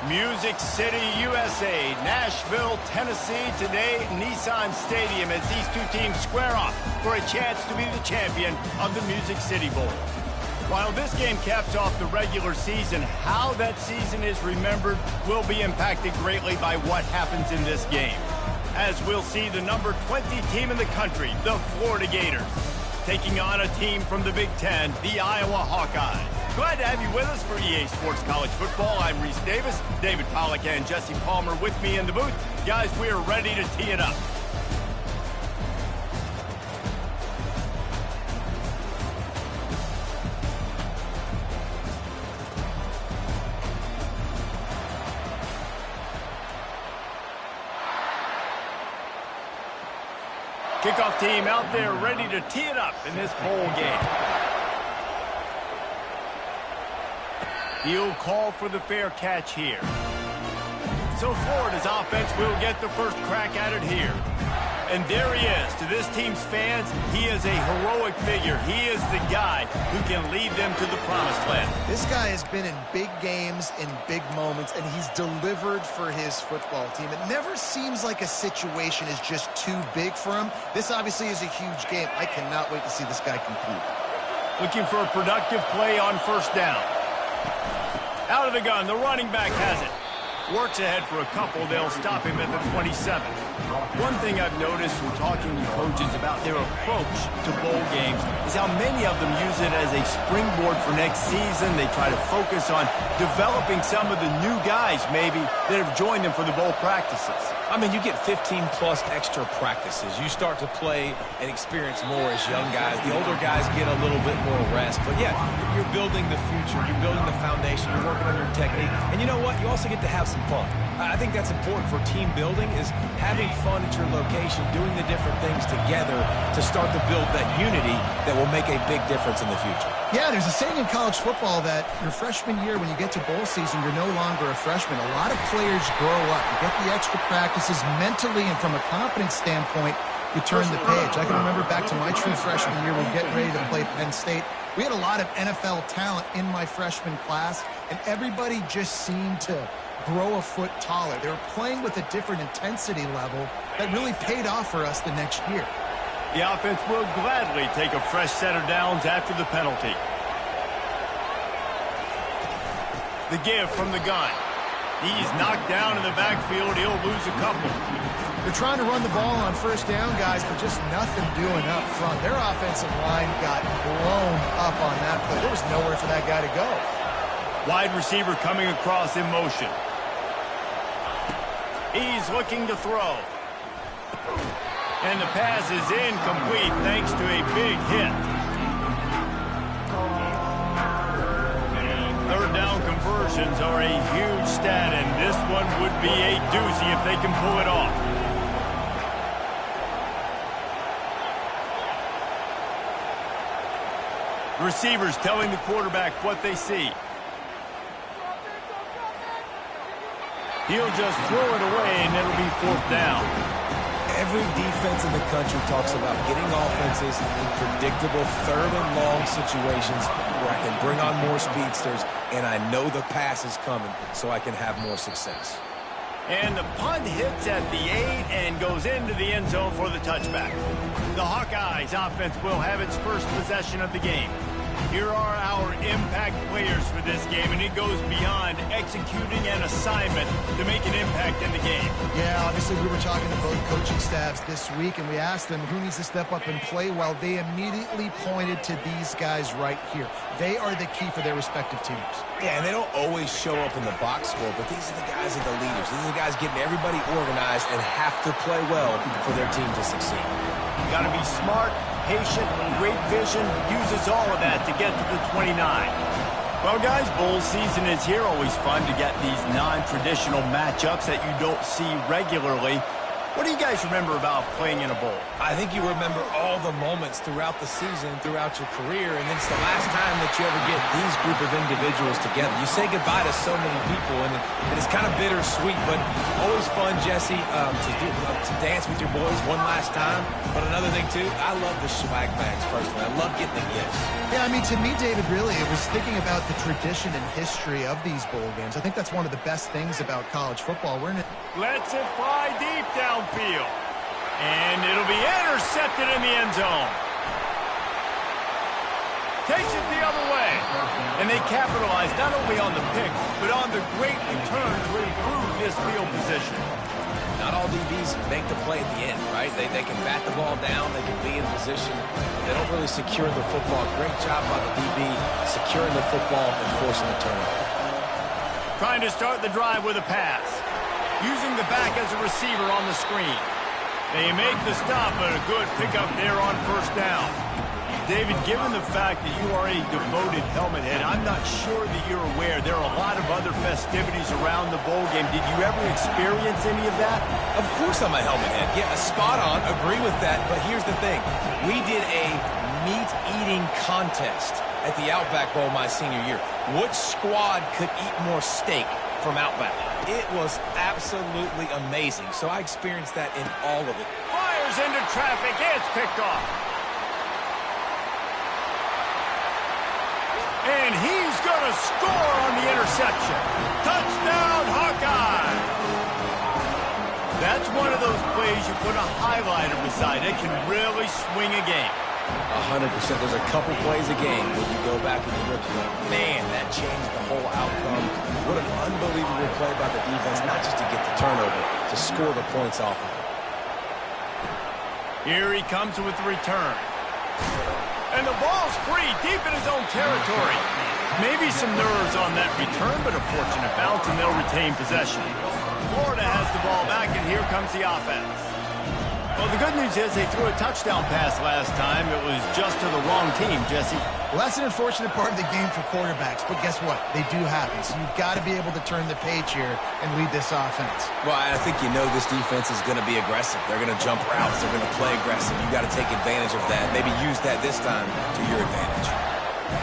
Music City, USA, Nashville, Tennessee, today Nissan Stadium as these two teams square off for a chance to be the champion of the Music City Bowl. While this game caps off the regular season, how that season is remembered will be impacted greatly by what happens in this game. As we'll see the number 20 team in the country, the Florida Gators, taking on a team from the Big Ten, the Iowa Hawkeyes. Glad to have you with us for EA Sports College Football. I'm Reese Davis, David Pollack and Jesse Palmer with me in the booth. Guys, we are ready to tee it up. Kickoff team out there ready to tee it up in this bowl game. He'll call for the fair catch here. So Florida's offense will get the first crack at it here. And there he is. To this team's fans, he is a heroic figure. He is the guy who can lead them to the promised land. This guy has been in big games, in big moments, and he's delivered for his football team. It never seems like a situation is just too big for him. This obviously is a huge game. I cannot wait to see this guy compete. Looking for a productive play on first down. Out of the gun, the running back has it. Works ahead for a couple. They'll stop him at the 27. One thing I've noticed from talking to coaches about their approach to bowl games is how many of them use it as a springboard for next season. They try to focus on developing some of the new guys, maybe, that have joined them for the bowl practices. I mean, you get 15-plus extra practices. You start to play and experience more as young guys. The older guys get a little bit more rest. But, yeah, you're building the future. You're building the foundation. You're working on your technique. And you know what? You also get to have some fun. I think that's important for team building, is having fun at your location, doing the different things together to start to build that unity that will make a big difference in the future. Yeah, there's a saying in college football that your freshman year, when you get to bowl season, you're no longer a freshman. A lot of players grow up. You get the extra practices mentally, and from a confidence standpoint, you turn the page. I can remember back to my true freshman year, we were getting ready to play Penn State. We had a lot of NFL talent in my freshman class, and everybody just seemed to grow a foot taller. They were playing with a different intensity level that really paid off for us the next year. The offense will gladly take a fresh set of downs after the penalty. The give from the gun. He's knocked down in the backfield. He'll lose a couple. They're trying to run the ball on first down, guys, but just nothing doing up front. Their offensive line got blown up on that play. There was nowhere for that guy to go. Wide receiver coming across in motion. He's looking to throw. And the pass is incomplete thanks to a big hit. Third down conversions are a huge stat, and this one would be a doozy if they can pull it off. Receivers telling the quarterback what they see. He'll just throw it away, and it'll be fourth down. Every defense in the country talks about getting offenses in predictable third and long situations where I can bring on more speedsters, and I know the pass is coming, so I can have more success. And the punt hits at the 8 and goes into the end zone for the touchback. The Hawkeyes offense will have its first possession of the game. Here are our impact players for this game, and it goes beyond executing an assignment to make an impact in the game. Yeah, obviously we were talking to both coaching staffs this week, and we asked them who needs to step up and play well. They immediately pointed to these guys right here. They are the key for their respective teams. Yeah, and they don't always show up in the box score, but these are the guys that are the leaders. These are the guys getting everybody organized and have to play well for their team to succeed. You got to be smart, patient, great vision, uses all of that to get to the 29. Well, guys, bowl season is here. Always fun to get these non-traditional matchups that you don't see regularly. What do you guys remember about playing in a bowl? I think you remember all the moments throughout the season, throughout your career, and it's the last time that you ever get these group of individuals together. You say goodbye to so many people, and it's kind of bittersweet, but always fun, Jesse, to dance with your boys one last time. But another thing, too, I love the swag bags, personally. I love getting the gifts. Yeah, I mean, to me, David, really, it was thinking about the tradition and history of these bowl games. I think that's one of the best things about college football. We're in it. Lets it fly deep downfield. And it'll be intercepted in the end zone. Takes it the other way. And they capitalize not only on the pick, but on the great return to improve this field position. Not all DBs make the play at the end, right? They can bat the ball down. They can be in position. They don't really secure the football. Great job by the DB securing the football and forcing the turnover. Trying to start the drive with a pass. Using the back as a receiver on the screen. They make the stop, but a good pickup there on first down. David, given the fact that you are a devoted helmet head, I'm not sure that you're aware there are a lot of other festivities around the bowl game. Did you ever experience any of that? Of course I'm a helmet head. Yeah, spot on. Agree with that. But here's the thing. We did a meat-eating contest at the Outback Bowl my senior year. Which squad could eat more steak from Outback? It was absolutely amazing. So I experienced that in all of it. Fires into traffic. It's picked off. And he's going to score on the interception. Touchdown, Hawkeye! That's one of those plays you put a highlighter beside. It can really swing a game. 100%. There's a couple plays a game where you go back and you look, man, that changed the whole outcome. What an unbelievable play by the defense, not just to get the turnover, to score the points off of it. Here he comes with the return. And the ball's free, deep in his own territory. Maybe some nerves on that return, but a fortunate bounce, and they'll retain possession. Florida has the ball back, and here comes the offense. Well, the good news is they threw a touchdown pass last time. It was just to the wrong team, Jesse. Well, that's an unfortunate part of the game for quarterbacks, but guess what? They do happen, so you've got to be able to turn the page here and lead this offense. Well, I think you know this defense is going to be aggressive. They're going to jump routes. They're going to play aggressive. You got to take advantage of that. Maybe use that this time to your advantage.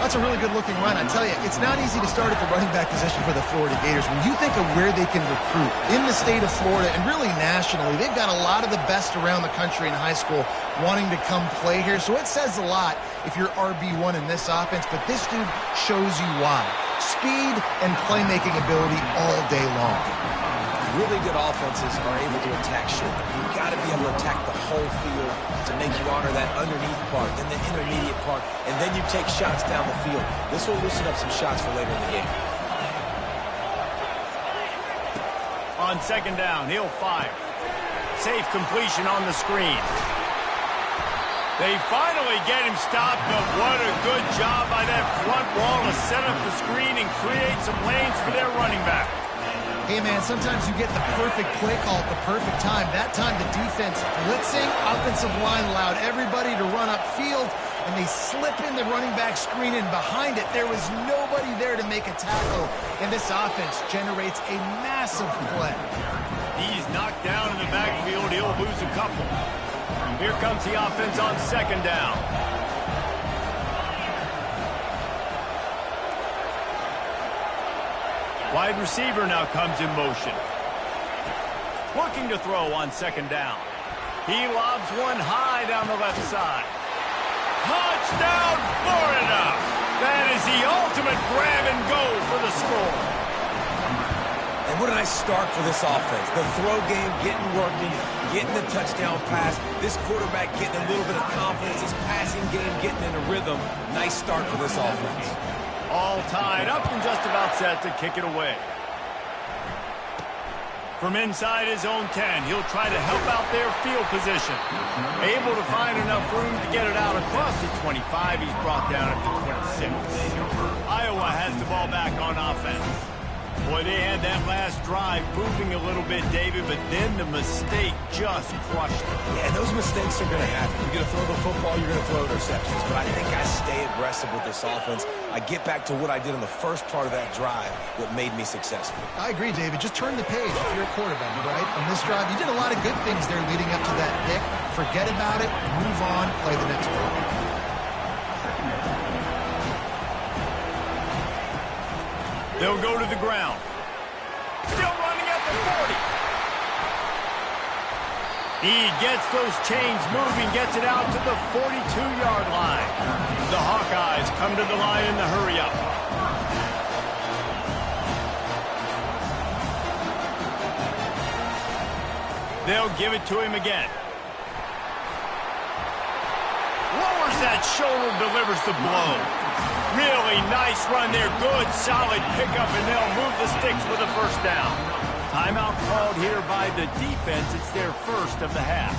That's a really good-looking run. I tell you, it's not easy to start at the running back position for the Florida Gators. When you think of where they can recruit in the state of Florida and really nationally, they've got a lot of the best around the country in high school wanting to come play here. So it says a lot if you're RB1 in this offense, but this dude shows you why. Speed and playmaking ability all day long. Really good offenses are able to attack short. You've got to be able to attack the whole field to make you honor that underneath part, then the intermediate part, and then you take shots down the field. This will loosen up some shots for later in the game. On second down, he'll fire. Safe completion on the screen. They finally get him stopped, but what a good job by that front wall to set up the screen and create some lanes for their running back. Hey, man, sometimes you get the perfect play call at the perfect time. That time the defense blitzing, offensive line allowed everybody to run upfield, and they slip in the running back screen, and behind it, there was nobody there to make a tackle, and this offense generates a massive play. He's knocked down in the backfield. He'll lose a couple. Here comes the offense on second down. Wide receiver now comes in motion. Looking to throw on second down. He lobs one high down the left side. Touchdown, Florida! That is the ultimate grab and go for the score. And what a nice start for this offense. The throw game getting working, getting the touchdown pass. This quarterback getting a little bit of confidence. His passing game getting in a rhythm. Nice start for this offense. All tied up and just about set to kick it away. From inside his own 10, he'll try to help out their field position. Able to find enough room to get it out across the 25. He's brought down at the 26. Iowa has the ball back on offense. Boy, they had that last drive moving a little bit, David, but then the mistake just crushed them. Yeah, those mistakes are going to happen. You're going to throw the football, you're going to throw interceptions. But I think I stay aggressive with this offense. I get back to what I did in the first part of that drive that made me successful. I agree, David. Just turn the page if you're a quarterback, right? On this drive, you did a lot of good things there leading up to that pick. Forget about it, move on, play the next play. They'll go to the ground. Still running at the 40. He gets those chains moving, gets it out to the 42-yard line. The Hawkeyes come to the line in the hurry-up. They'll give it to him again. Lowers that shoulder, delivers the blow. Really nice run there. Good, solid pickup, and they'll move the sticks for the first down. Timeout called here by the defense. It's their first of the half.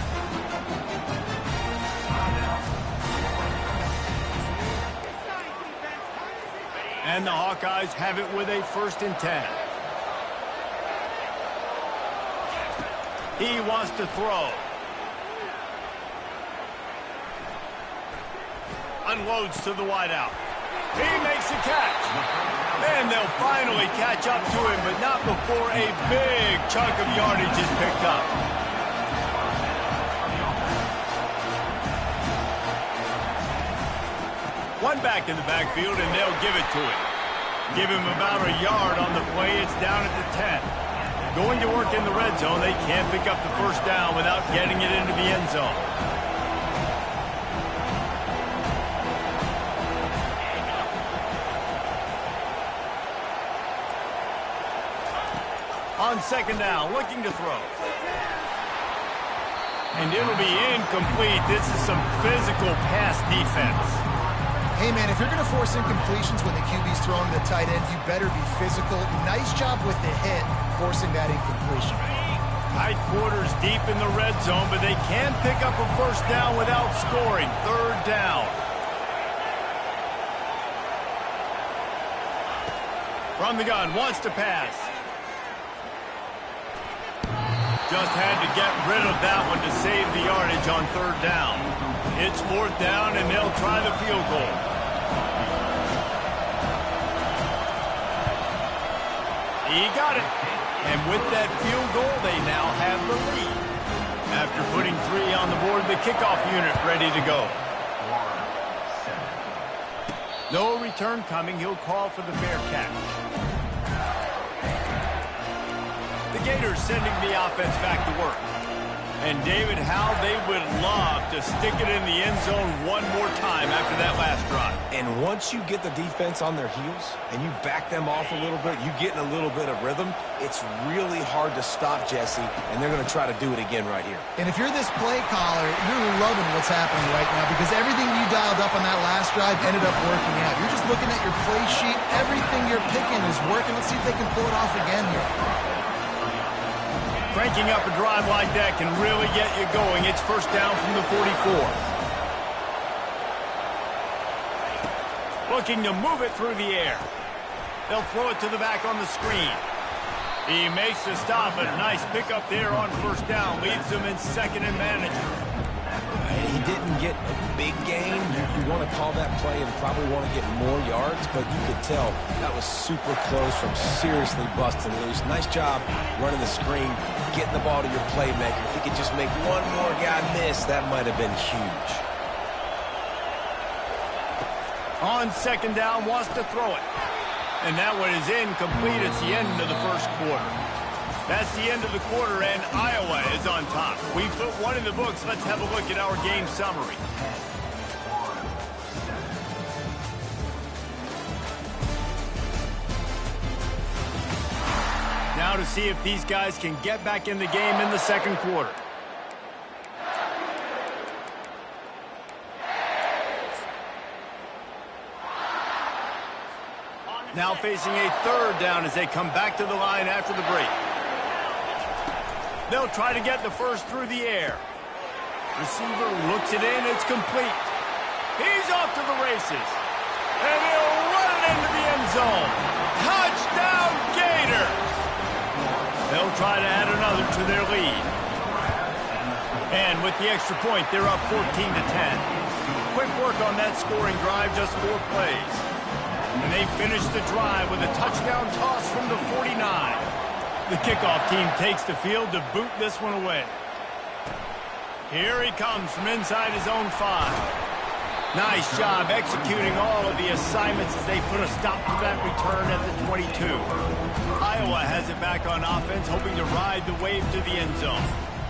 And the Hawkeyes have it with a 1st and 10. He wants to throw. Unloads to the wideout. He makes a catch. And they'll finally catch up to him, but not before a big chunk of yardage is picked up. One back in the backfield, and they'll give it to him. Give him about a yard on the play. It's down at the 10. Going to work in the red zone. They can't pick up the first down without getting it into the end zone. On 2nd down, looking to throw. And it'll be incomplete. This is some physical pass defense. Hey, man, if you're going to force incompletions when the QB's throwing the tight end, you better be physical. Nice job with the hit, forcing that incompletion. Tight quarters deep in the red zone, but they can pick up a first down without scoring. 3rd down. From the gun, wants to pass. Just had to get rid of that one to save the yardage on 3rd down. It's 4th down, and they'll try the field goal. He got it. And with that field goal, they now have the lead. After putting 3 on the board, the kickoff unit ready to go. No return coming. He'll call for the fair catch. The Gators sending the offense back to work. And David, how they would love to stick it in the end zone one more time after that last drive. And once you get the defense on their heels and you back them off a little bit, you get in a little bit of rhythm, it's really hard to stop, Jesse, and they're going to try to do it again right here. And if you're this play caller, you're loving what's happening right now because everything you dialed up on that last drive ended up working out. You're just looking at your play sheet. Everything you're picking is working. Let's see if they can pull it off again here. Cranking up a drive like that can really get you going. It's 1st down from the 44. Looking to move it through the air. They'll throw it to the back on the screen. He makes the stop, but a nice pickup there on 1st down. Leaves them in 2nd and manageable. He didn't get a big gain. You want to call that play and probably want to get more yards, but you could tell that was super close from seriously busting loose. Nice job running the screen, getting the ball to your playmaker. If he could just make one more guy miss, that might have been huge. On 2nd down, wants to throw it. And that one is incomplete. It's the end of the 1st quarter. That's the end of the quarter, and Iowa is on top. We put 1 in the books. Let's have a look at our game summary. Now to see if these guys can get back in the game in the 2nd quarter. Now facing a 3rd down as they come back to the line after the break. They'll try to get the first through the air. Receiver looks it in. It's complete. He's off to the races. And he'll run it into the end zone. Touchdown, Gators! try to add another to their lead. And with the extra point, they're up 14 to 10. Quick work on that scoring drive, just 4 plays. And they finish the drive with a touchdown toss from the 49. The kickoff team takes the field to boot this one away. Here he comes from inside his own 5. Nice job executing all of the assignments as they put a stop to that return at the 22. Iowa has it back on offense, hoping to ride the wave to the end zone.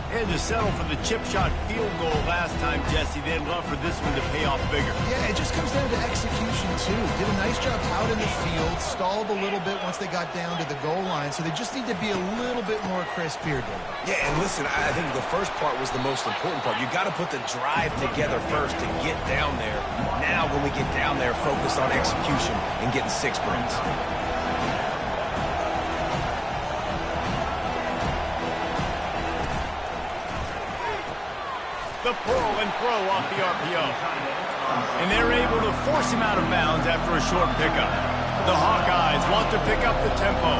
They had to settle for the chip shot field goal last time, Jesse. They'd love for this one to pay off bigger. Yeah, it just comes down to execution, too. Did a nice job out in the field, stalled a little bit once they got down to the goal line, so they just need to be a little bit more crisp here, David. Yeah, and listen, I think the first part was the most important part. You got to put the drive together first to get down there. Now, when we get down there, focus on execution and getting 6 points. The pull and throw off the RPO. And they're able to force him out of bounds after a short pickup. The Hawkeyes want to pick up the tempo.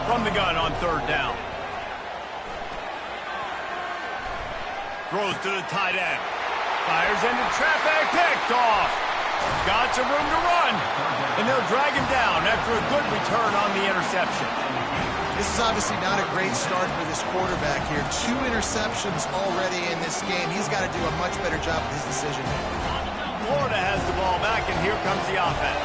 From the gun on 3rd down. Throws to the tight end. Fires into traffic, picked off. Got some room to run. And they'll drag him down after a good return on the interception. This is obviously not a great start for this quarterback here. 2 interceptions already in this game. He's got to do a much better job with his decision. Florida has the ball back, and here comes the offense.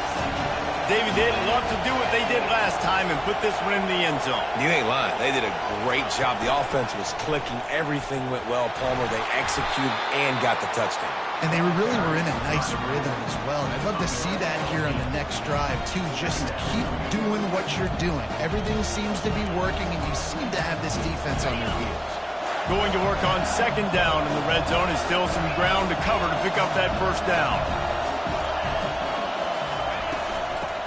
David, they'd love to do what they did last time and put this one in the end zone. You ain't lying. They did a great job. The offense was clicking. Everything went well, Palmer. They executed and got the touchdown. And they really were in a nice rhythm as well. And I'd love to see that here on the next drive, too. Just keep doing what you're doing. Everything seems to be working, and you seem to have this defense on their heels. Going to work on 2nd down in the red zone is still some ground to cover to pick up that 1st down.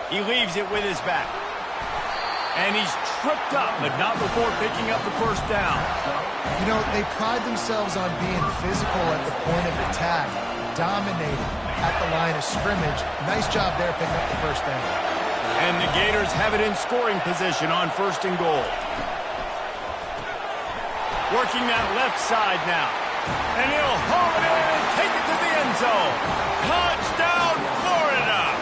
He leaves it with his back. And he's tripped up, but not before picking up the 1st down. You know, they pride themselves on being physical at the point of attack, dominating at the line of scrimmage. Nice job there picking up the 1st down. And the Gators have it in scoring position on 1st and goal. Working that left side now. And he'll haul it in and take it to the end zone. Touchdown, Florida!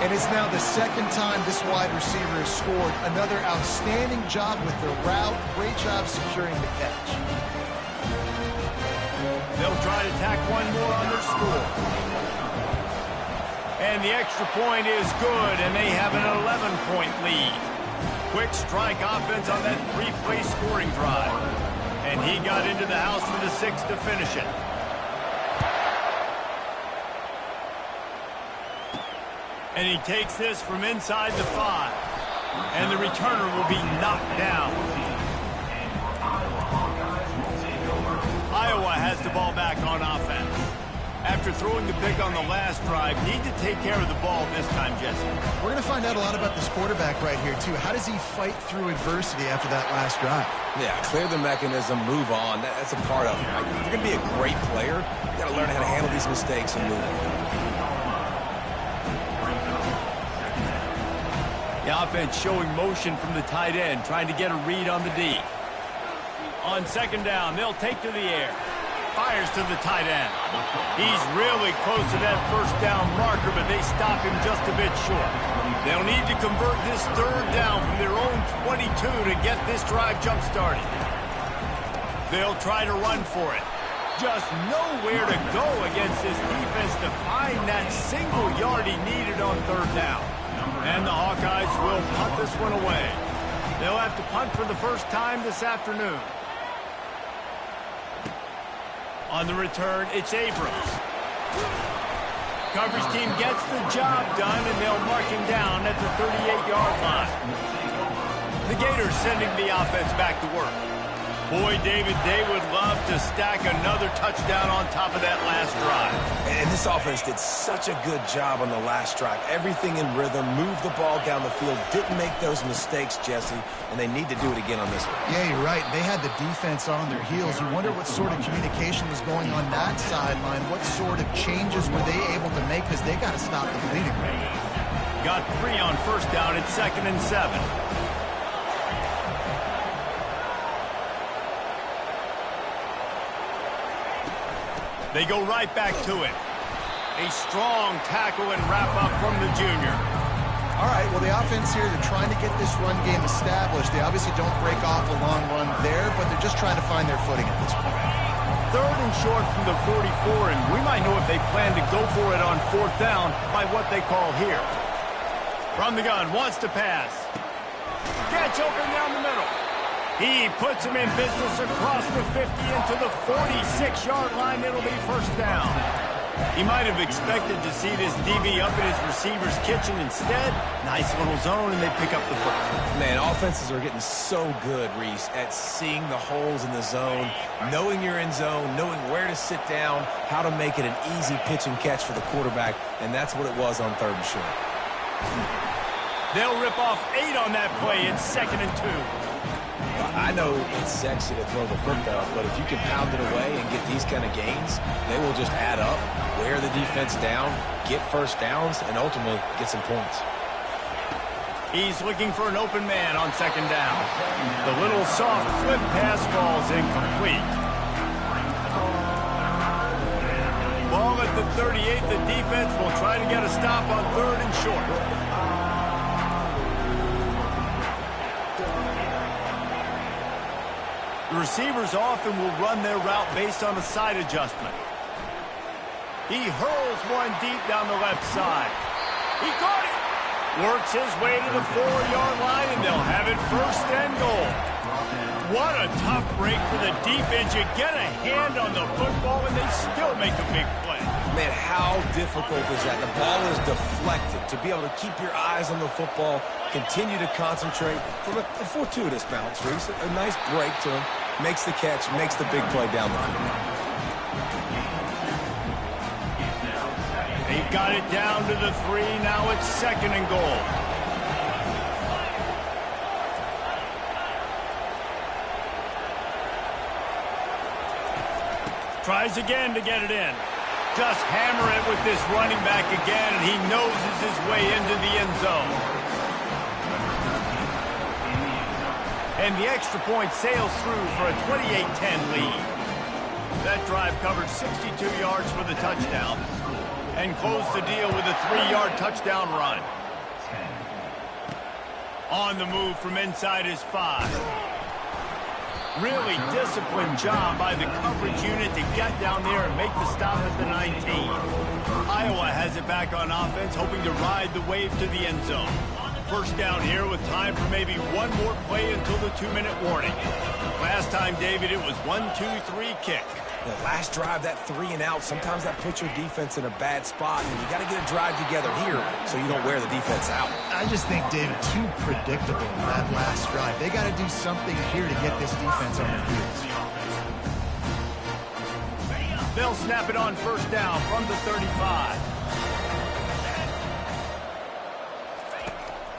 And it's now the 2nd time this wide receiver has scored. Another outstanding job with the route. Great job securing the catch. They'll try to tack one more on their score. And the extra point is good, and they have an 11-point lead. Quick strike offense on that 3-play scoring drive. And he got into the house for the 6th to finish it. And he takes this from inside the 5. And the returner will be knocked down. Iowa has the ball back on offense. After throwing the pick on the last drive, need to take care of the ball this time, Jesse. We're going to find out a lot about this quarterback right here, too. How does he fight through adversity after that last drive? Yeah, clear the mechanism, move on. That's a part of it. If you're going to be a great player, you got to learn how to handle these mistakes and move on. The offense showing motion from the tight end, trying to get a read on the D. On 2nd down, they'll take to the air. Fires to the tight end. He's really close to that 1st down marker, but they stop him just a bit short. They'll need to convert this 3rd down from their own 22 to get this drive jump-started. They'll try to run for it. Just nowhere to go against this defense to find that single yard he needed on 3rd down. And the Hawkeyes will punt this one away. They'll have to punt for the first time this afternoon. On the return, it's Abrams. Coverage team gets the job done, and they'll mark him down at the 38-yard line. The Gators sending the offense back to work. Boy, David, they would love to stack another touchdown on top of that last drive. And this offense did such a good job on the last drive. Everything in rhythm, moved the ball down the field, didn't make those mistakes, Jesse, and they need to do it again on this one. Yeah, you're right. They had the defense on their heels. You wonder what sort of communication was going on that sideline. What sort of changes were they able to make, because they got to stop the bleeding right now. got 3 on first down. It's 2nd and 7. They go right back to it. A strong tackle and wrap up from the junior. All right, well, the offense here, they're trying to get this run game established. They obviously don't break off a long run there, but they're just trying to find their footing at this point. 3rd and short from the 44, and we might know if they plan to go for it on 4th down by what they call here. From the gun, wants to pass. Gets open down the middle. He puts him in business across the 50 into the 46-yard line. It'll be 1st down. He might have expected to see this DB up in his receiver's kitchen. Instead, nice little zone, and they pick up the football. Man, offenses are getting so good, Reese, at seeing the holes in the zone, knowing you're in zone, knowing where to sit down, how to make it an easy pitch and catch for the quarterback, and that's what it was on 3rd and short. They'll rip off 8 on that play. It's 2nd and 2. I know it's sexy to throw the football, but if you can pound it away and get these kind of gains, they will just add up, wear the defense down, get 1st downs, and ultimately get some points. He's looking for an open man on 2nd down. The little soft flip pass falls incomplete. Ball at the 38. The defense will try to get a stop on 3rd and short. The receivers often will run their route based on a side adjustment. He hurls one deep down the left side. He caught it. Works his way to the 4-yard line, and they'll have it 1st and goal. What a tough break for the defense. You get a hand on the football, and they still make a big play. Man, how difficult is that? The ball is deflected. To be able to keep your eyes on the football, continue to concentrate from a fortuitous bounce, Reese. A nice break to him. Makes the catch, makes the big play down the field. They've got it down to the 3. Now it's 2nd and goal. Tries again to get it in. Just hammer it with this running back again, and he noses his way into the end zone. And the extra point sails through for a 28-10 lead. That drive covered 62 yards for the touchdown and closed the deal with a 3-yard touchdown run. On the move from inside his 5. Really disciplined job by the coverage unit to get down there and make the stop at the 19. Iowa has it back on offense, hoping to ride the wave to the end zone. 1st down here with time for maybe one more play until the 2-minute warning. Last time, David, it was 1-2-3 kick. The last drive, that 3 and out, sometimes that puts your defense in a bad spot, and you got to get a drive together here so you don't wear the defense out. I just think, David, too predictable that last drive. They got to do something here to get this defense on their heels. They'll snap it on 1st down from the 35.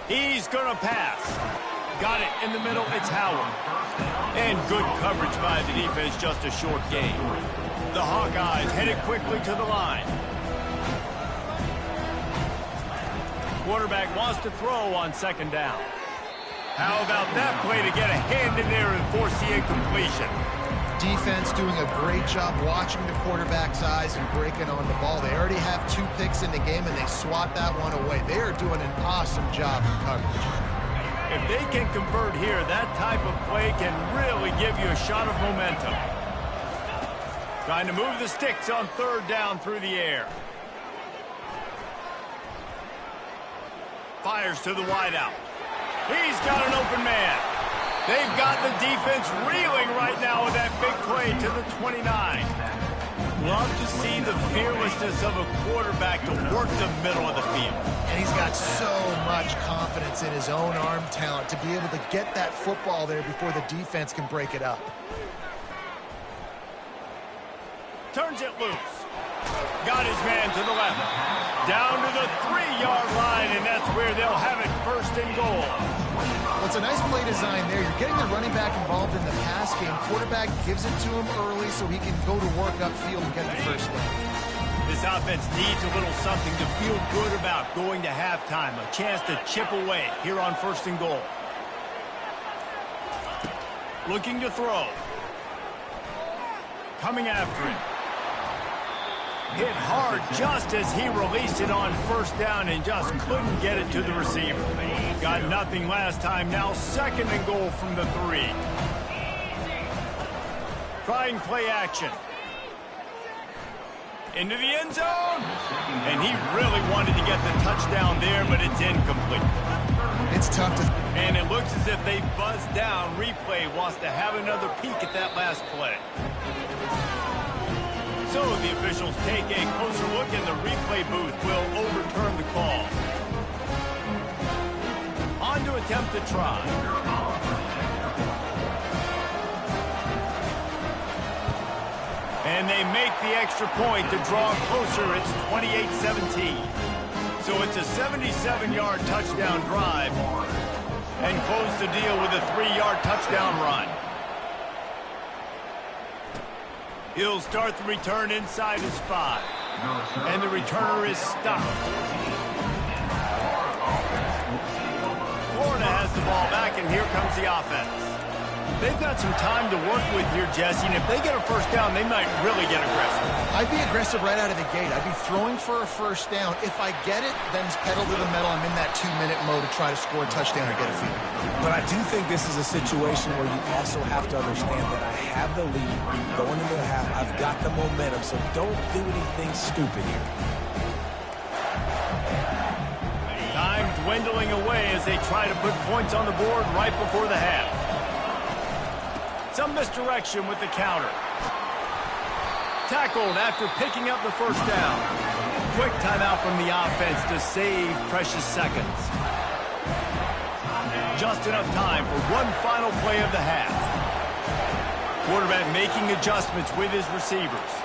He's going to pass. Got it in the middle. It's Howard. And good coverage by the defense, just a short gain. The Hawkeyes headed quickly to the line. Quarterback wants to throw on 2nd down. How about that play to get a hand in there and force the incompletion? Defense doing a great job watching the quarterback's eyes and breaking on the ball. They already have 2 picks in the game, and they swat that one away. They are doing an awesome job in coverage. If they can convert here, that type of play can really give you a shot of momentum. Trying to move the sticks on 3rd down through the air. Fires to the wideout. He's got an open man. They've got the defense reeling right now with that big play to the 29. Love to see the fearlessness of a quarterback to work the middle of the field. And he's got so much confidence in his own arm talent to be able to get that football there before the defense can break it up. Turns it loose. Got his man to the left. Down to the 3-yard line, and that's where they'll have it 1st and goal. Well, it's a nice play design there. You're getting the running back involved in the pass game. Quarterback gives it to him early so he can go to work upfield and get the 1st down. The This offense needs a little something to feel good about going to halftime. A chance to chip away here on 1st and goal. Looking to throw. Coming after it. Hit hard just as he released it on 1st down and just couldn't get it to the receiver. Got nothing last time. Now 2nd and goal from the 3. Trying play action. Into the end zone. And he really wanted to get the touchdown there, but it's incomplete. It's tough to... And it looks as if they buzzed down. Replay wants to have another peek at that last play. So the officials take a closer look, and the replay booth will overturn the call. On to attempt to try. And they make the extra point to draw closer. It's 28-17. So it's a 77-yard touchdown drive and close the deal with a 3-yard touchdown run. He'll start the return inside his 5. And the returner is stopped. Florida has the ball back, and here comes the offense. They've got some time to work with here, Jesse, and if they get a 1st down, they might really get aggressive. I'd be aggressive right out of the gate. I'd be throwing for a 1st down. If I get it, then it's pedal to the metal. I'm in that 2-minute mode to try to score a touchdown or get a field goal. But I do think this is a situation where you also have to understand that I have the lead going into the half. I've got the momentum, so don't do anything stupid here. Time dwindling away as they try to put points on the board right before the half. Some misdirection with the counter. Tackled after picking up the 1st down. Quick timeout from the offense to save precious seconds. Just enough time for one final play of the half. Quarterback making adjustments with his receivers.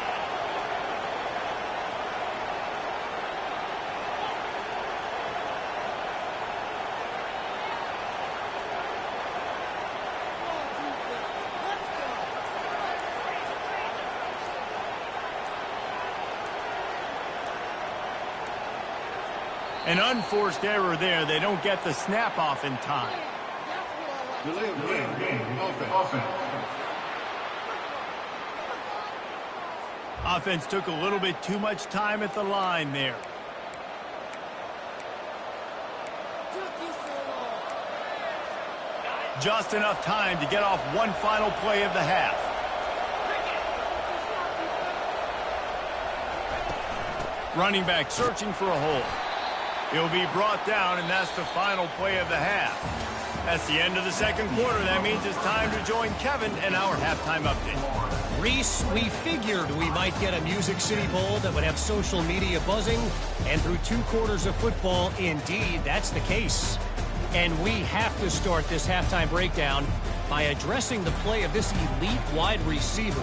An unforced error there. They don't get the snap off in time. Delay of game. Offense. Offense took a little bit too much time at the line there. Just enough time to get off one final play of the half. Running back searching for a hole. He'll be brought down, and that's the final play of the half. That's the end of the 2nd quarter. That means it's time to join Kevin in our halftime update. Reese, we figured we might get a Music City Bowl that would have social media buzzing, and through 2 quarters of football, indeed, that's the case. And we have to start this halftime breakdown by addressing the play of this elite wide receiver.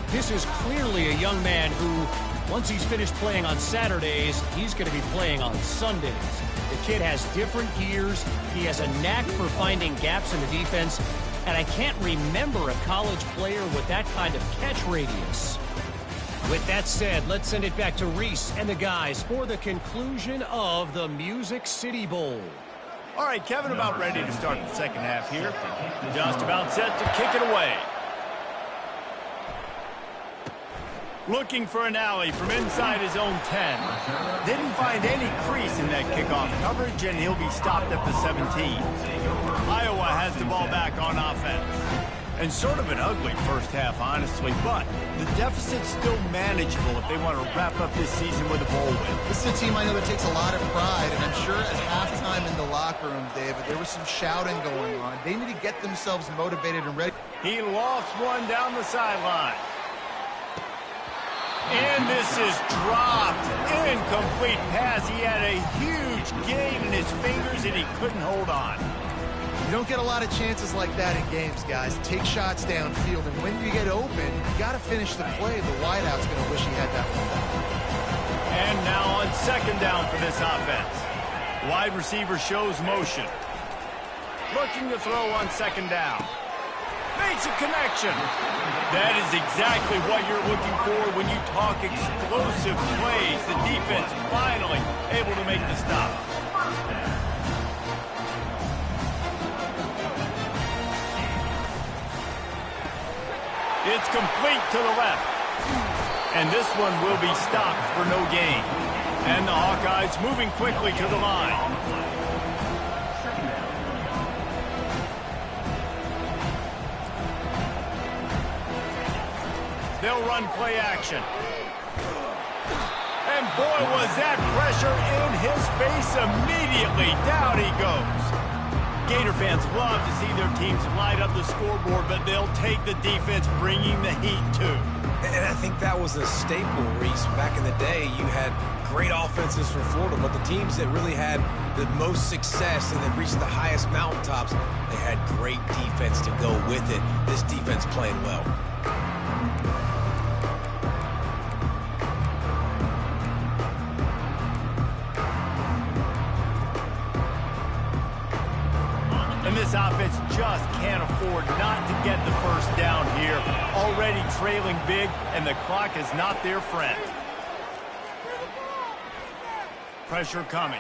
This is clearly a young man who, once he's finished playing on Saturdays, he's going to be playing on Sundays. The kid has different gears. He has a knack for finding gaps in the defense. And I can't remember a college player with that kind of catch radius. With that said, let's send it back to Reese and the guys for the conclusion of the Music City Bowl. All right, Kevin, about ready to start the 2nd half here. Just about set to kick it away. Looking for an alley from inside his own 10. Didn't find any crease in that kickoff coverage, and he'll be stopped at the 17. Iowa has the ball back on offense. And sort of an ugly 1st half, honestly, but the deficit's still manageable if they want to wrap up this season with a bowl win. This is a team I know that takes a lot of pride, and I'm sure at halftime in the locker room, David, there was some shouting going on. They need to get themselves motivated and ready. He lost one down the sideline. And this is dropped. Incomplete pass. He had a huge gain in his fingers, and he couldn't hold on. You don't get a lot of chances like that in games, guys. Take shots downfield, and when you get open, you got to finish the play. The wideout's going to wish he had that one back. And now on 2nd down for this offense. Wide receiver shows motion. Looking to throw on 2nd down. Makes a connection. That is exactly what you're looking for when you talk explosive plays. The defense finally able to make the stop. It's complete to the left. And this one will be stopped for no gain. And the Hawkeyes moving quickly to the line. They'll run play action. And boy, was that pressure in his face immediately. Down he goes. Gator fans love to see their teams light up the scoreboard, but they'll take the defense bringing the heat too. And I think that was a staple, Reese. Back in the day, you had great offenses for Florida, but the teams that really had the most success and that reached the highest mountaintops, they had great defense to go with it. This defense playing well. And this offense just can't afford not to get the first down here. Already trailing big, and the clock is not their friend. Pressure coming.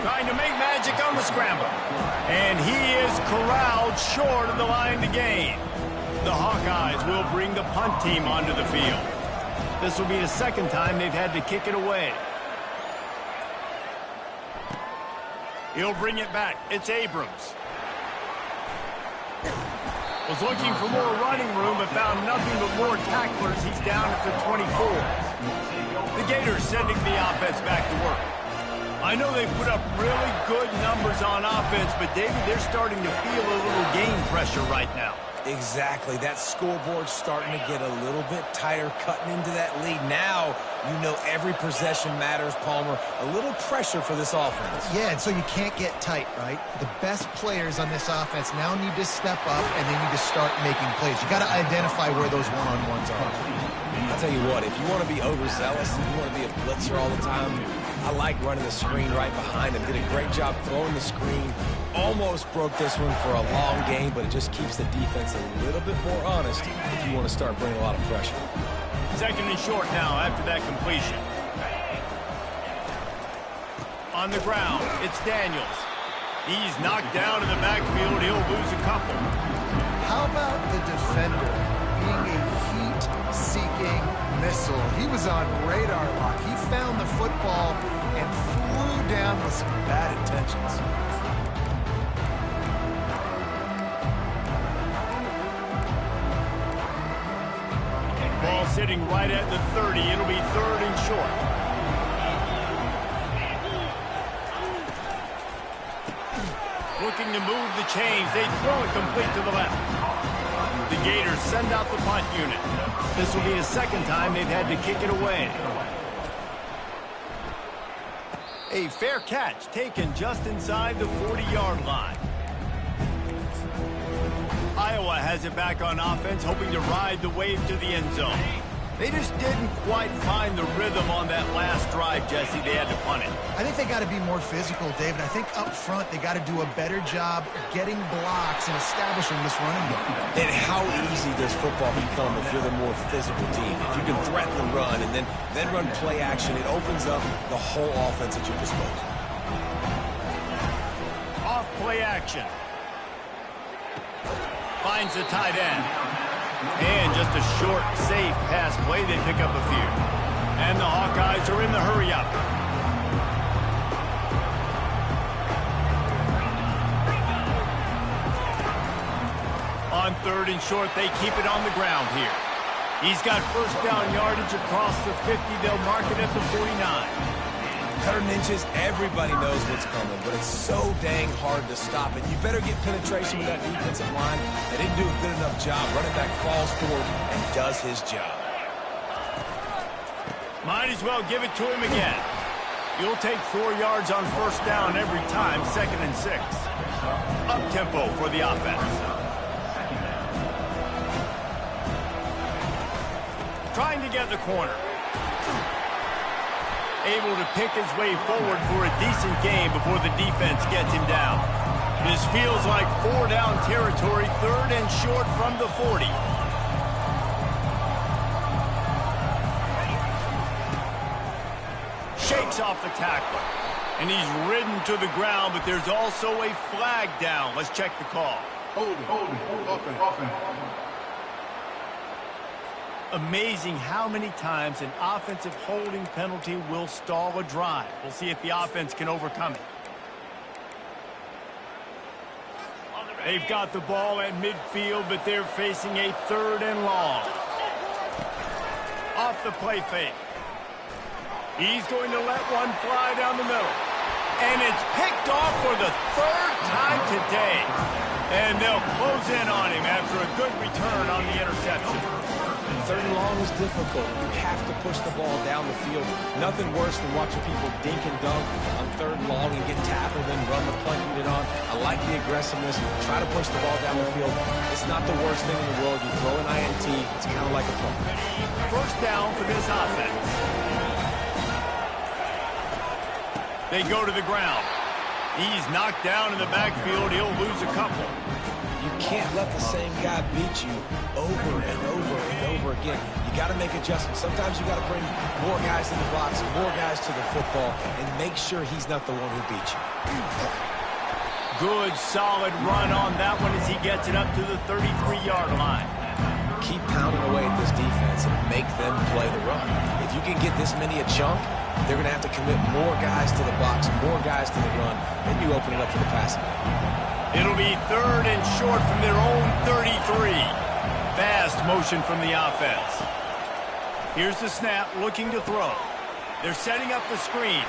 Trying to make magic on the scramble. And he is corralled short of the line to gain. The Hawkeyes will bring the punt team onto the field. This will be the second time they've had to kick it away. He'll bring it back. It's Abrams. Was looking for more running room, but found nothing but more tacklers. He's down at the 24. The Gators sending the offense back to work. I know they put up really good numbers on offense, but David, they're starting to feel a little game pressure right now. Exactly. That scoreboard's starting to get a little bit tighter, cutting into that lead. Now, you know every possession matters, Palmer. A little pressure for this offense. Yeah, and so you can't get tight, right? The best players on this offense now need to step up, and they need to start making plays. You got to identify where those one-on-ones are. I'll tell you what, if you want to be overzealous, if you want to be a blitzer all the time, I like running the screen right behind him. Did a great job throwing the screen. Almost broke this one for a long game, but it just keeps the defense a little bit more honest if you want to start bringing a lot of pressure. Second and short now after that completion. On the ground, it's Daniels. He's knocked down in the backfield. He'll lose a couple. How about the defender being a heat-seeking missile? He was on radar lock. He found the football and flew down with some bad intentions. Ball sitting right at the 30. It'll be third and short. Looking to move the chains. They throw it complete to the left. The Gators send out the punt unit. This will be the second time they've had to kick it away. A fair catch taken just inside the 40-yard line. Iowa has it back on offense, hoping to ride the wave to the end zone. They just didn't quite find the rhythm on that last drive, Jesse. They had to punt it. I think they got to be more physical, David. I think up front they got to do a better job getting blocks and establishing this running game. And how easy does football become if you're the more physical team? If you can threaten the run and then run play action, it opens up the whole offense at your disposal. Off play action. Finds the tight end. And just a short, safe pass play. They pick up a few. And the Hawkeyes are in the hurry-up. On third and short, they keep it on the ground here. He's got first down yardage across the 50. They'll mark it at the 49. 3rd and inches, everybody knows what's coming, but it's so dang hard to stop it. You better get penetration with that defensive line. They didn't do a good enough job. Running back falls forward and does his job. Might as well give it to him again. You'll take 4 yards on first down every time, 2nd and 6. Up-tempo for the offense. Trying to get the corner. Able to pick his way forward for a decent game before the defense gets him down. This feels like 4-down territory, 3rd and short from the 40. Shakes off the tackler. And he's ridden to the ground, but there's also a flag down. Let's check the call. Holding, offense. Amazing how many times an offensive holding penalty will stall a drive. We'll see if the offense can overcome it. They've got the ball at midfield, but they're facing a 3rd and long. Off the play fake. He's going to let one fly down the middle. And it's picked off for the 3rd time today. And they'll close in on him after a good return on the interception. 3rd and long is difficult. You have to push the ball down the field. Nothing worse than watching people dink and dunk on 3rd and long and get tackled and run the play and get on. I like the aggressiveness. Try to push the ball down the field. It's not the worst thing in the world. You throw an INT. It's kind of like a punt. 1st down for this offense. They go to the ground. He's knocked down in the backfield. He'll lose a couple. You can't let the same guy beat you over and over and over again. You got to make adjustments. Sometimes you got to bring more guys to the box, more guys to the football, and make sure he's not the one who beat you. Good, solid run on that one as he gets it up to the 33-yard line. Keep pounding away at this defense and make them play the run. If you can get this many a chunk, they're going to have to commit more guys to the box, more guys to the run, then you open it up for the passing game. It'll be 3rd and short from their own 33. Fast motion from the offense. Here's the snap, looking to throw. They're setting up the screen.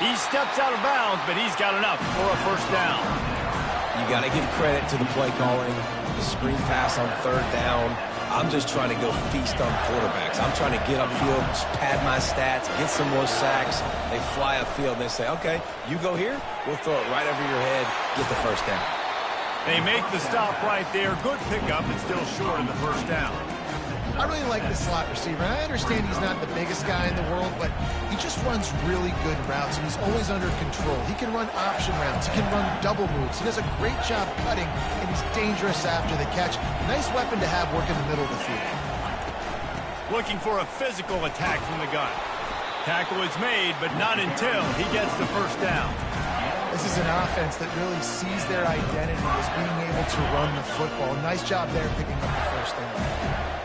He steps out of bounds, but he's got enough for a 1st down. You got to give credit to the play calling, the screen pass on 3rd down. I'm just trying to go feast on quarterbacks. I'm trying to get upfield, pad my stats, get some more sacks. They fly upfield. They say, okay, you go here, we'll throw it right over your head, get the 1st down. They make the stop right there. Good pickup, but still short of the 1st down. I really like the slot receiver. I understand he's not the biggest guy in the world, but he just runs really good routes, and he's always under control. He can run option routes. He can run double moves. He does a great job cutting, and he's dangerous after the catch. Nice weapon to have working the middle of the field. Looking for a physical attack from the gun. Tackle is made, but not until he gets the 1st down. This is an offense that really sees their identity as being able to run the football. Nice job there picking up the 1st down.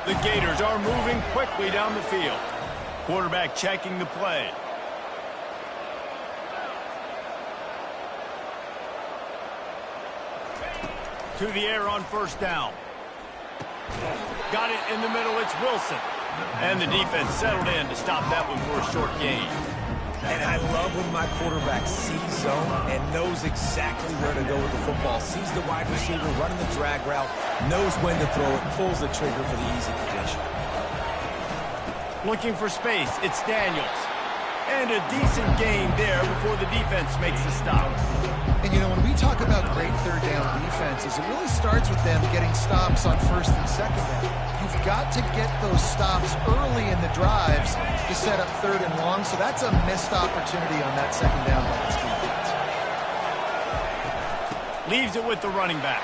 The Gators are moving quickly down the field. Quarterback checking the play. To the air on 1st down. Got it in the middle. It's Wilson. And the defense settled in to stop that one for a short gain. And I love when my quarterback sees zone and knows exactly where to go with the football. Sees the wide receiver running the drag route, knows when to throw it, pulls the trigger for the easy completion. Looking for space, it's Daniels. And a decent gain there before the defense makes the stop. And, you know, when we talk about great 3rd down defenses, it really starts with them getting stops on 1st and 2nd down. You've got to get those stops early in the drives to set up 3rd and long, so that's a missed opportunity on that 2nd down by this defense. Leaves it with the running back.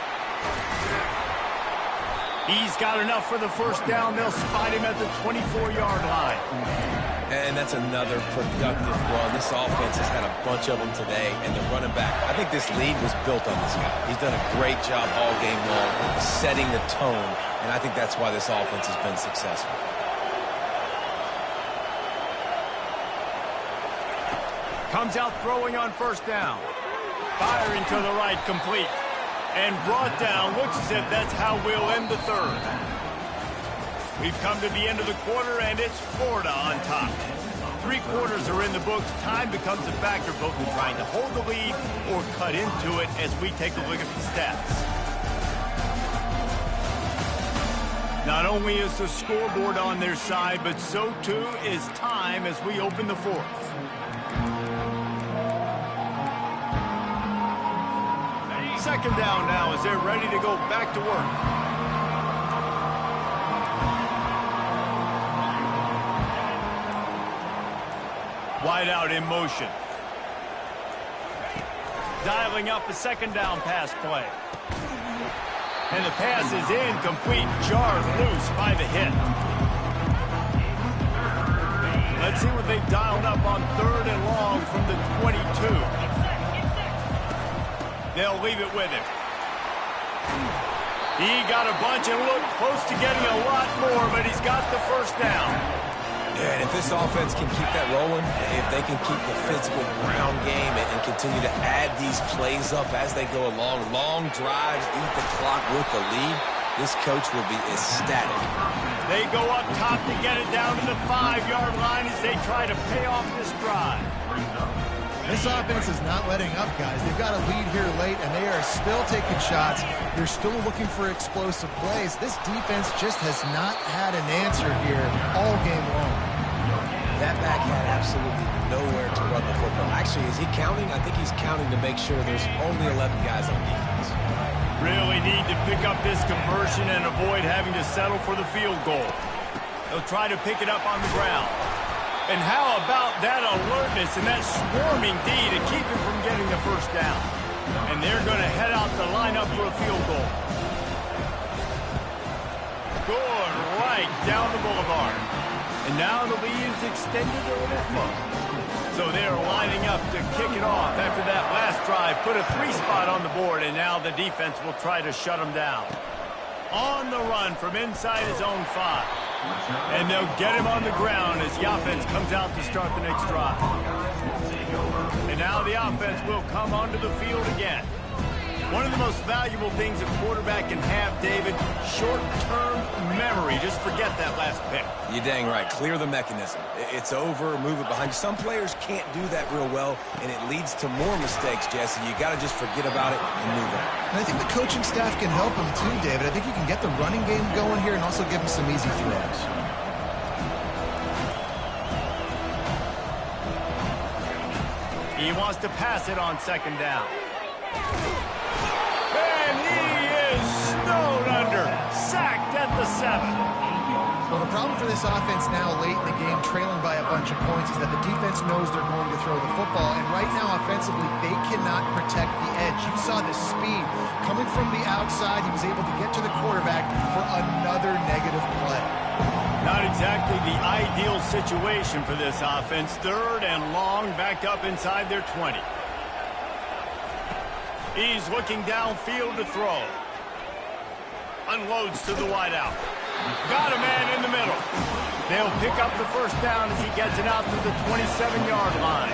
He's got enough for the 1st down. They'll spot him at the 24-yard line. And that's another productive run. This offense has had a bunch of them today, and the running back, I think this lead was built on this guy. He's done a great job all game long setting the tone, and I think that's why this offense has been successful. Comes out throwing on 1st down. Firing to the right, complete. And brought down. Looks as if that's how we'll end the 3rd. We've come to the end of the quarter, and it's Florida on top. 3 quarters are in the books. Time becomes a factor both in trying to hold the lead or cut into it as we take a look at the stats. Not only is the scoreboard on their side, but so too is time as we open the 4th. Second down now as they're ready to go back to work. Wide out in motion. dialing up a second down pass play. And the pass is incomplete, jarred loose by the hit. Let's see what they've dialed up on 3rd and long from the 22. They'll leave it with him. He got a bunch and looked close to getting a lot more, but he's got the first down. Yeah, and if this offense can keep that rolling, if they can keep the physical ground game and continue to add these plays up as they go along, long drives, eat the clock with the lead, this coach will be ecstatic. They go up top to get it down to the 5-yard line as they try to pay off this drive. This offense is not letting up, guys. They've got a lead here late, and they are still taking shots. They're still looking for explosive plays. This defense just has not had an answer here all game long. That back had absolutely nowhere to run the football. Actually, is he counting? I think he's counting to make sure there's only 11 guys on defense. Really need to pick up this conversion and avoid having to settle for the field goal. They'll try to pick it up on the ground. And how about that alertness and that swarming D to keep him from getting the first down? And they're going to head out to line up for a field goal. Going right down the boulevard. And now the lead is extended a little further. So they're lining up to kick it off after that last drive. Put a 3-spot on the board, and now the defense will try to shut them down. On the run from inside his own 5. And they'll get him on the ground as the offense comes out to start the next drive. And now the offense will come onto the field again. One of the most valuable things a quarterback can have, David, short-term memory. Just forget that last pick. You're dang right. Clear the mechanism. It's over, move it behind you. Some players can't do that real well, and it leads to more mistakes, Jesse. You got to just forget about it and move on. And I think the coaching staff can help him too, David. I think you can get the running game going here and also give him some easy throws. He wants to pass it on 2nd down. And he is snowed under, sacked at the 7. Well, the problem for this offense now late in the game, trailing by a bunch of points, is that the defense knows they're going to throw the football. And right now, offensively, they cannot protect the edge. You saw the speed coming from the outside. He was able to get to the quarterback for another negative play. Not exactly the ideal situation for this offense. 3rd and long, backed up inside their 20. He's looking downfield to throw. Unloads to the wideout. Got a man in the middle. They'll pick up the first down as he gets it out to the 27-yard line.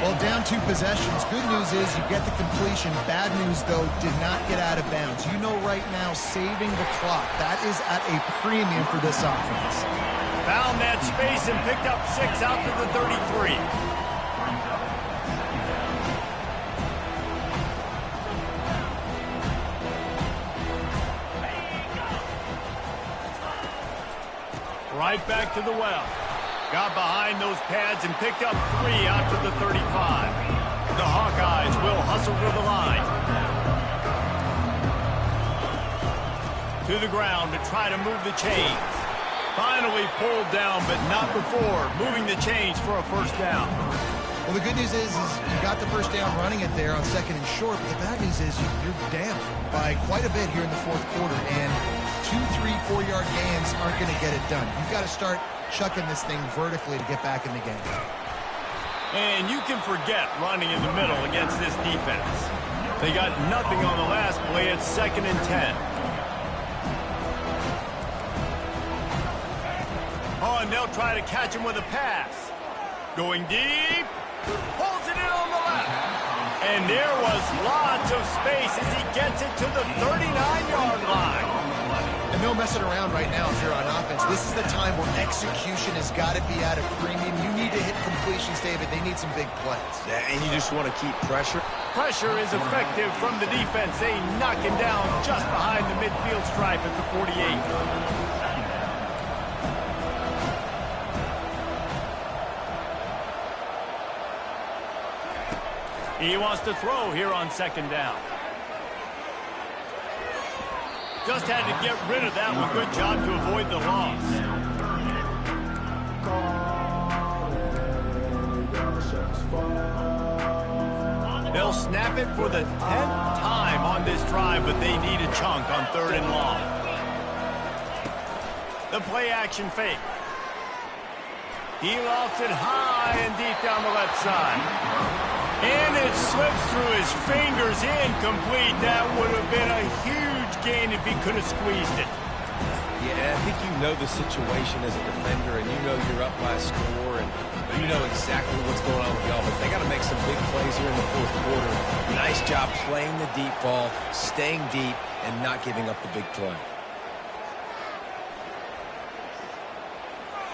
Well, down 2 possessions. Good news is you get the completion. Bad news, though, did not get out of bounds. You know right now, saving the clock, that is at a premium for this offense. Found that space and picked up 6 out to the 33. Right back to the well. Got behind those pads and picked up 3 out to the 35. The Hawkeyes will hustle to the line. To the ground to try to move the chains. Finally pulled down, but not before moving the chains for a first down. Well, the good news is you got the first down running it there on 2nd and short, but the bad news is you're down by quite a bit here in the 4th quarter, and 2, 3, 4-yard gains aren't going to get it done. You've got to start chucking this thing vertically to get back in the game. And you can forget running in the middle against this defense. They got nothing on the last play at 2nd and 10. Oh, and they'll try to catch him with a pass. Going deep. Pulls it in on the left. And there was lots of space as he gets it to the 39-yard line. And no messing around right now if you're on offense. This is the time where execution has got to be at a premium. You need to hit completions, David. They need some big plays. Yeah, and you just want to keep pressure. Pressure is effective from the defense. They knock him down just behind the midfield stripe at the 48. He wants to throw here on 2nd down. Just had to get rid of that one. Good job to avoid the loss. They'll snap have it for the 10th time on this drive, but they need a chunk on 3rd and long. The play-action fake. He lofts it high and deep down the left side. And it slips through his fingers, incomplete. That would have been a huge gain if he could have squeezed it. Yeah, I think you know the situation as a defender, and you know you're up by a score, and you know exactly what's going on with the offense. They got to make some big plays here in the 4th quarter. Nice job playing the deep ball, staying deep, and not giving up the big play.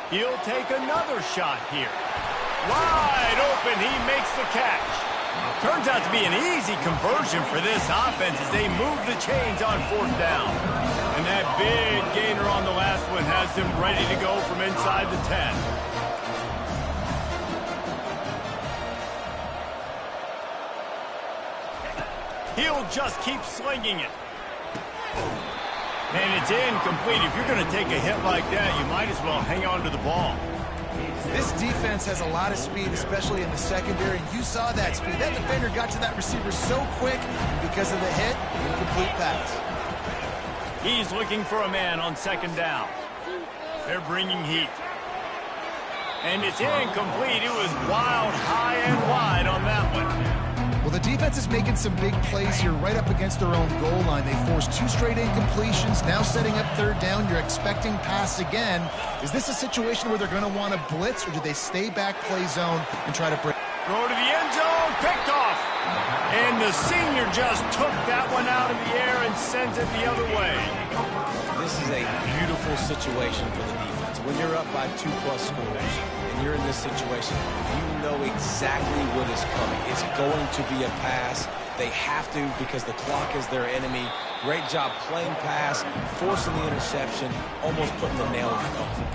He'll take another shot here. Wide open, he makes the catch. Turns out to be an easy conversion for this offense as they move the chains on 4th down. And that big gainer on the last one has them ready to go from inside the 10. He'll just keep slinging it. And it's incomplete. If you're going to take a hit like that, you might as well hang on to the ball. This defense has a lot of speed, especially in the secondary. You saw that speed. That defender got to that receiver so quick, and because of the hit, incomplete pass. He's looking for a man on 2nd down. They're bringing heat. And it's incomplete. It was wild, high and wide on that one. Well, the defense is making some big plays here right up against their own goal line. They forced 2 straight incompletions, now setting up 3rd down. You're expecting pass again. Is this a situation where they're going to want to blitz, or do they stay back, play zone, and try to break? Throw to the end zone, picked off. And the senior just took that one out of the air and sends it the other way. This is a beautiful situation for the defense. When you're up by 2+ scores and you're in this situation, you know exactly what is coming. It's going to be a pass. They have to because the clock is their enemy. Great job playing pass, forcing the interception, almost putting the nail in the coffin.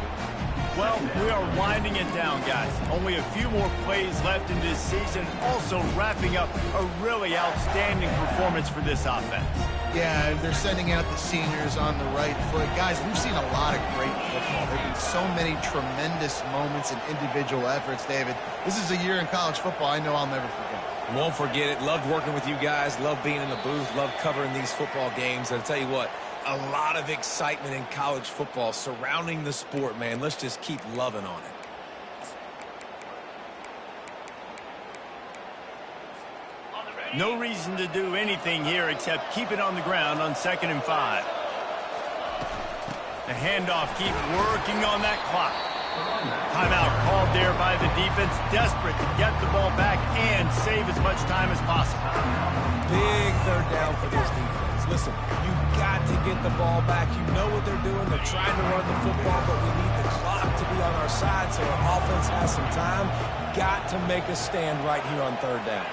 Well, we are winding it down, guys. Only a few more plays left in this season. Also wrapping up a really outstanding performance for this offense. Yeah, they're sending out the seniors on the right foot. Guys, we've seen a lot of great football. There have been so many tremendous moments and individual efforts, David. This is a year in college football I know I'll never forget. Won't forget it. Loved working with you guys. Loved being in the booth. Loved covering these football games. And I'll tell you what, a lot of excitement in college football surrounding the sport, man. Let's just keep loving on it. No reason to do anything here except keep it on the ground on 2nd and 5. The handoff, keep working on that clock. Timeout called there by the defense, desperate to get the ball back and save as much time as possible. Big 3rd down for this defense. Listen, you've got to get the ball back. You know what they're doing. They're trying to run the football, but we need the clock to be on our side so our offense has some time. Got to make a stand right here on 3rd down.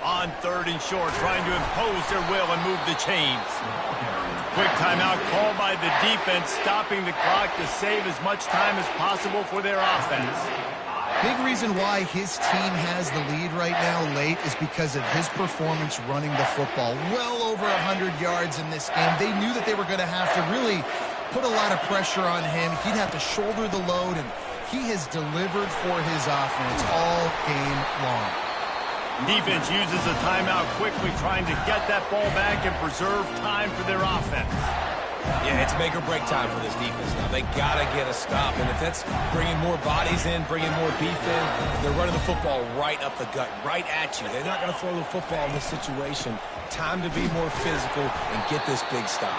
On 3rd and short, trying to impose their will and move the chains. Quick timeout called by the defense, stopping the clock to save as much time as possible for their offense. Big reason why his team has the lead right now late is because of his performance running the football. Well over 100 yards in this game. They knew that they were going to have to really put a lot of pressure on him. He'd have to shoulder the load, and he has delivered for his offense all game long. Defense uses a timeout quickly, trying to get that ball back and preserve time for their offense. Yeah, it's make or break time for this defense now. They got to get a stop, and if that's bringing more bodies in, bringing more beef in, they're running the football right up the gut, right at you. They're not going to throw the football in this situation. Time to be more physical and get this big stop.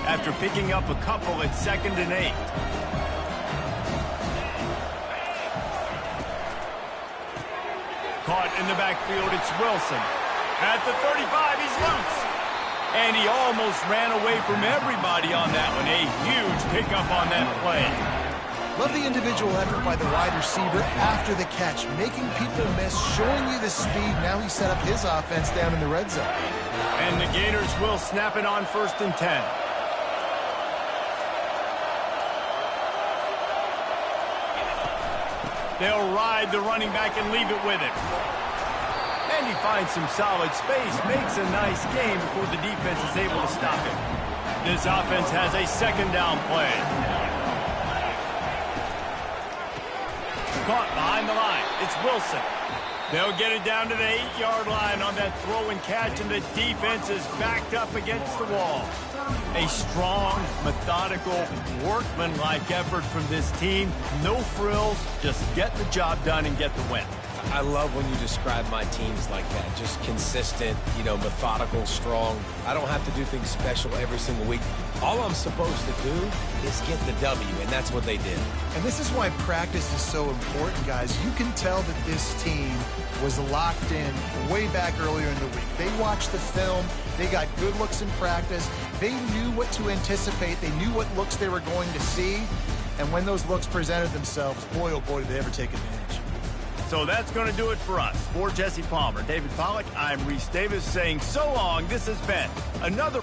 After picking up a couple at 2nd and 8. Caught in the backfield, it's Wilson. At the 35, he's loose. And he almost ran away from everybody on that one. A huge pickup on that play. Love the individual effort by the wide receiver after the catch, making people miss, showing you the speed. Now he set up his offense down in the red zone. And the Gators will snap it on 1st and 10. They'll ride the running back and leave it with him. And he finds some solid space, makes a nice gain before the defense is able to stop him. This offense has a second down play. Caught behind the line. It's Wilson. They'll get it down to the 8-yard line on that throw and catch, and the defense is backed up against the wall. A strong, methodical, workmanlike effort from this team. No frills, just get the job done and get the win. I love when you describe my teams like that. Just consistent, methodical, strong. I don't have to do things special every single week. All I'm supposed to do is get the W, and that's what they did. And this is why practice is so important, guys. You can tell that this team was locked in way back earlier in the week. They watched the film. They got good looks in practice. They knew what to anticipate. They knew what looks they were going to see. And when those looks presented themselves, boy, oh boy, did they ever take advantage. So that's going to do it for us. For Jesse Palmer, David Pollack, I'm Reese Davis saying so long. This has been another...